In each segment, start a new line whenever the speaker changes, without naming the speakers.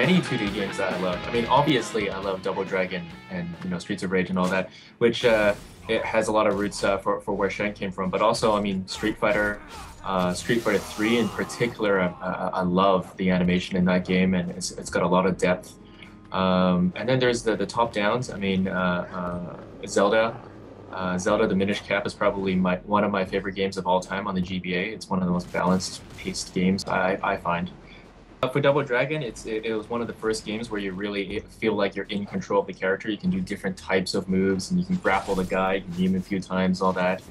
many 2D games that I love. I mean, obviously, I love Double Dragon and Streets of Rage and all that, which it has a lot of roots for where Shen came from. But also, I mean, Street Fighter 3 in particular, I love the animation in that game, and it's got a lot of depth. And then there's the top downs. I mean, Zelda. Zelda: The Minish Cap is probably one of my favorite games of all time on the GBA. It's one of the most balanced paced games I find. For Double Dragon, it was one of the first games where you really feel like you're in control of the character. You can do different types of moves, and you can grapple the guy, you can beat him a few times, all that.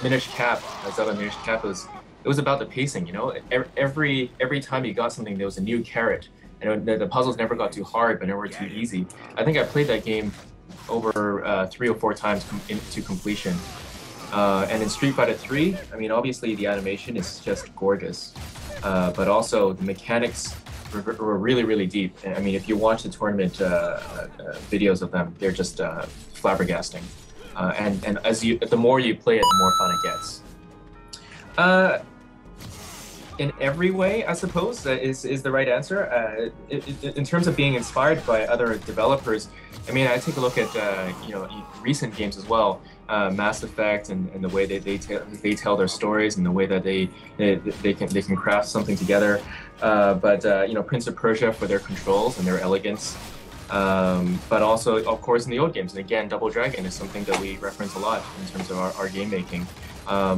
Minish Cap, Zelda Minish Cap it was about the pacing. Every time you got something, there was a new carrot, and the puzzles never got too hard, but never too easy. I think I played that game over 3 or 4 times to completion. And in Street Fighter 3, I mean, obviously the animation is just gorgeous, but also the mechanics were really, really deep. I mean, if you watch the tournament videos of them, they're just flabbergasting. And the more you play it, the more fun it gets. In every way, I suppose, is the right answer. In terms of being inspired by other developers, I mean, I take a look at recent games as well, Mass Effect, and the way they tell their stories, and the way that they can craft something together. Prince of Persia for their controls and their elegance. But also, of course, in the old games, and again, Double Dragon is something that we reference a lot in terms of our game making.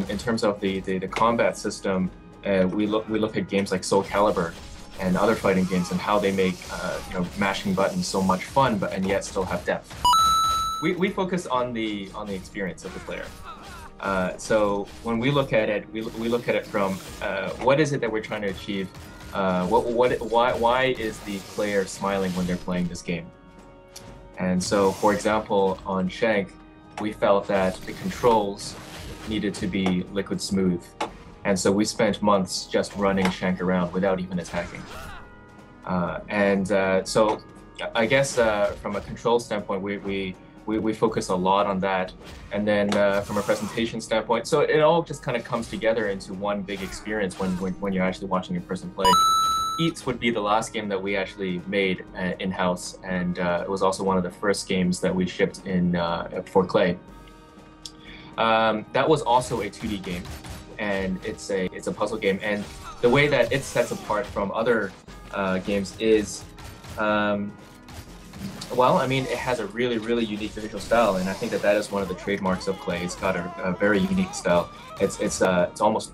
In terms of the combat system, we look at games like Soul Calibur and other fighting games, and how they make mashing buttons so much fun, and yet still have depth. We focus on the experience of the player. So when we look at it, we look at it from what is it that we're trying to achieve. Why is the player smiling when they're playing this game? And so, for example, on Shank, we felt that the controls needed to be liquid smooth. And so we spent months just running Shank around without even attacking. So I guess from a control standpoint, we focus a lot on that. And then from a presentation standpoint, so it all just kind of comes together into one big experience when you're actually watching a person play. Eats would be the last game that we actually made in-house, and it was also one of the first games that we shipped for Klei. That was also a 2D game, and it's a puzzle game. And the way that it sets apart from other games is, well, I mean, it has a really, really unique visual style, and I think that is one of the trademarks of Klei. It's got a very unique style. It's almost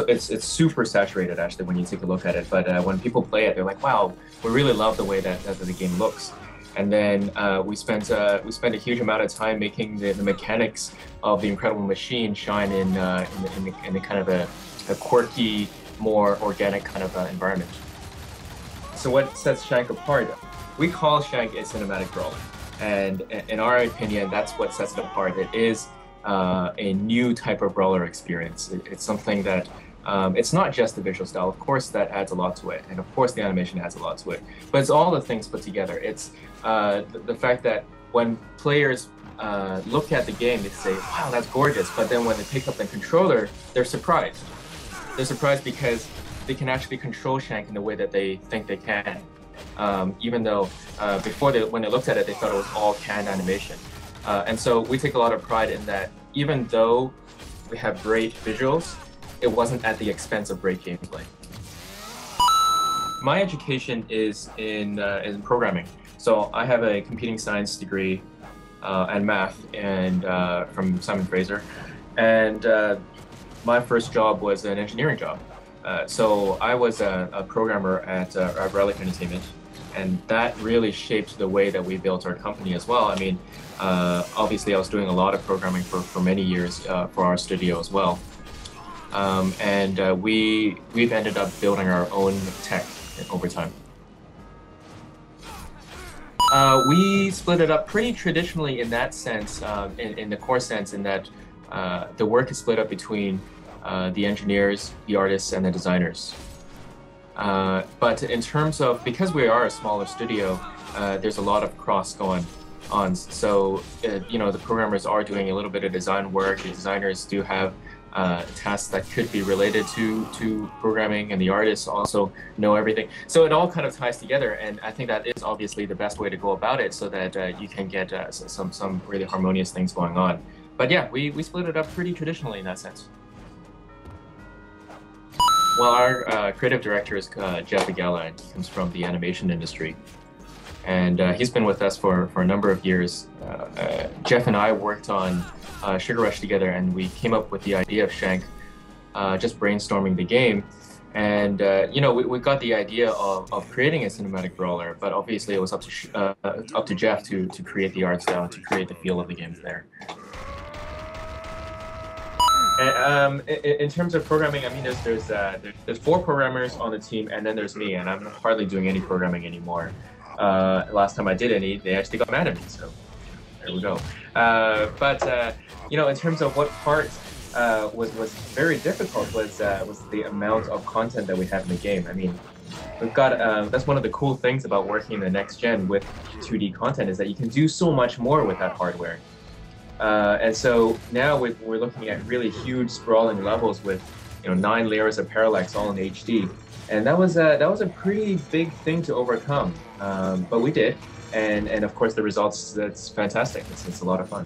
it's super saturated actually when you take a look at it. But when people play it, they're like, wow, we really love the way that the game looks. And then we spent a huge amount of time making the mechanics of the Incredible Machine shine in the kind of a quirky, more organic kind of environment. So what sets Shank apart? We call Shank a cinematic brawler, and in our opinion, that's what sets it apart. It is a new type of brawler experience. It's something that it's not just the visual style. Of course, that adds a lot to it, and of course, the animation adds a lot to it. But it's all the things put together. It's the fact that when players look at the game, they say, "Wow, that's gorgeous," but then when they pick up the controller, they're surprised. They're surprised because they can actually control Shank in the way that they think they can. Even though when they looked at it, they thought it was all canned animation. And so we take a lot of pride in that. Even though we have great visuals, it wasn't at the expense of great gameplay. My education is in programming. So I have a computing science degree and math from Simon Fraser. And my first job was an engineering job. So I was a programmer at Relic Entertainment, and that really shaped the way that we built our company as well. I mean, obviously I was doing a lot of programming for many years for our studio as well. We've ended up building our own tech over time. We split it up pretty traditionally in that sense, in the core sense, in that the work is split up between the engineers, the artists, and the designers. But in terms of, because we are a smaller studio, there's a lot of cross going on. So, the programmers are doing a little bit of design work. The designers do have tasks that could be related to programming, and the artists also know everything. So it all kind of ties together, and I think that is obviously the best way to go about it, so that you can get some really harmonious things going on. But yeah, we split it up pretty traditionally in that sense. Well, our creative director is Jeff Agella, and he comes from the animation industry. And he's been with us for a number of years. Jeff and I worked on Sugar Rush together, and we came up with the idea of Shank, just brainstorming the game. And you know, we got the idea of creating a cinematic brawler, but obviously it was up to Jeff to create the art style, to create the feel of the game there. And, in terms of programming, I mean, there's 4 programmers on the team, and then there's me, and I'm hardly doing any programming anymore. Last time I did any, they actually got mad at me, so there we go. But you know, in terms of what part was very difficult was the amount of content that we have in the game. I mean, we've got that's one of the cool things about working in the next gen with 2D content, is that you can do so much more with that hardware. And so now we're looking at really huge sprawling levels with, you know, 9 layers of parallax all in HD, and that was a pretty big thing to overcome. But we did, and of course the results, that's fantastic. It's a lot of fun.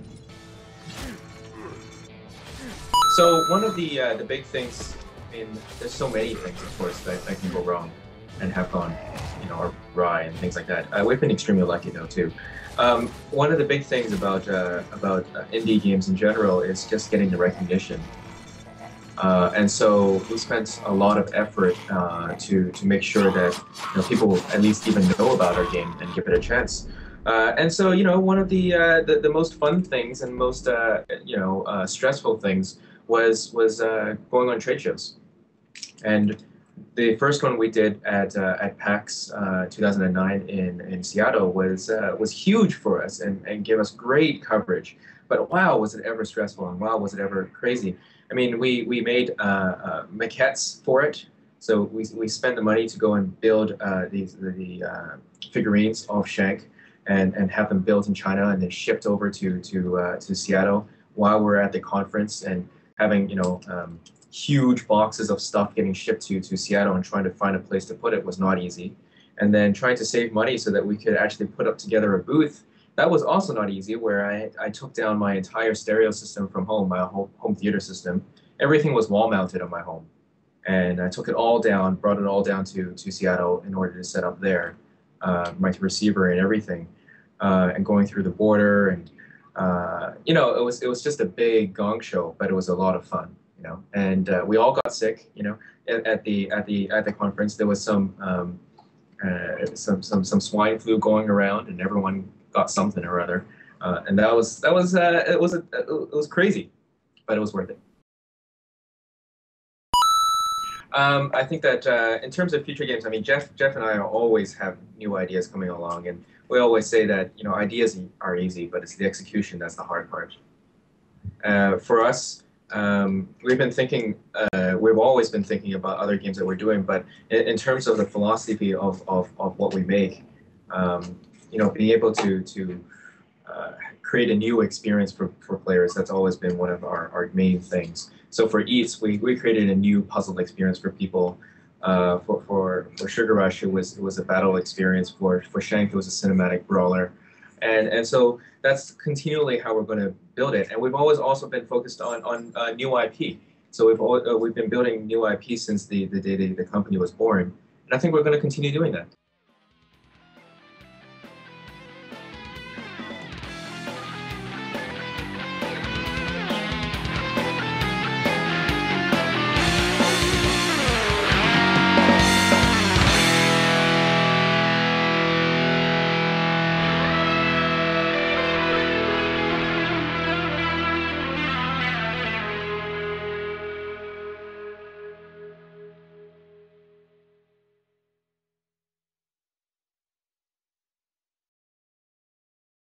So one of the big things, I mean, there's so many things, of course, that can go wrong and have gone, you know, awry and things like that. We've been extremely lucky though too. One of the big things about indie games in general is just getting the recognition. And so we spent a lot of effort to make sure that, you know, people at least even know about our game and give it a chance. And so, you know, one of the most fun things and most you know, stressful things was going on trade shows. And the first one we did at PAX 2009 in Seattle was huge for us and gave us great coverage. But wow, was it ever stressful, and wow, was it ever crazy. I mean, we made maquettes for it. So we spent the money to go and build the figurines of Shank and have them built in China and then shipped over to Seattle while we're at the conference, and having, you know, huge boxes of stuff getting shipped to Seattle, and trying to find a place to put it was not easy. And then trying to save money so that we could actually put up together a booth, that was also not easy, where I took down my entire stereo system from home, my home theater system. Everything was wall mounted on my home. And I took it all down, brought it all down to Seattle in order to set up there, my receiver and everything, and going through the border. And you know, it was just a big gong show, but it was a lot of fun, you know. And we all got sick, you know. At the conference, there was some swine flu going around, and everyone got something or other, and it was crazy, but it was worth it. I think that in terms of future games, I mean, Jeff and I always have new ideas coming along, and we always say that, you know, ideas are easy, but it's the execution that's the hard part. For us, we've always been thinking about other games that we're doing, but in terms of the philosophy of what we make, you know, being able to create a new experience for players, that's always been one of our main things. So for Eats, we created a new puzzle experience for people. For Sugar Rush, it was a battle experience. For Shank, it was a cinematic brawler. And so that's continually how we're going to build it. And we've always also been focused on new IP. So we've been building new IP since the day the company was born. And I think we're going to continue doing that.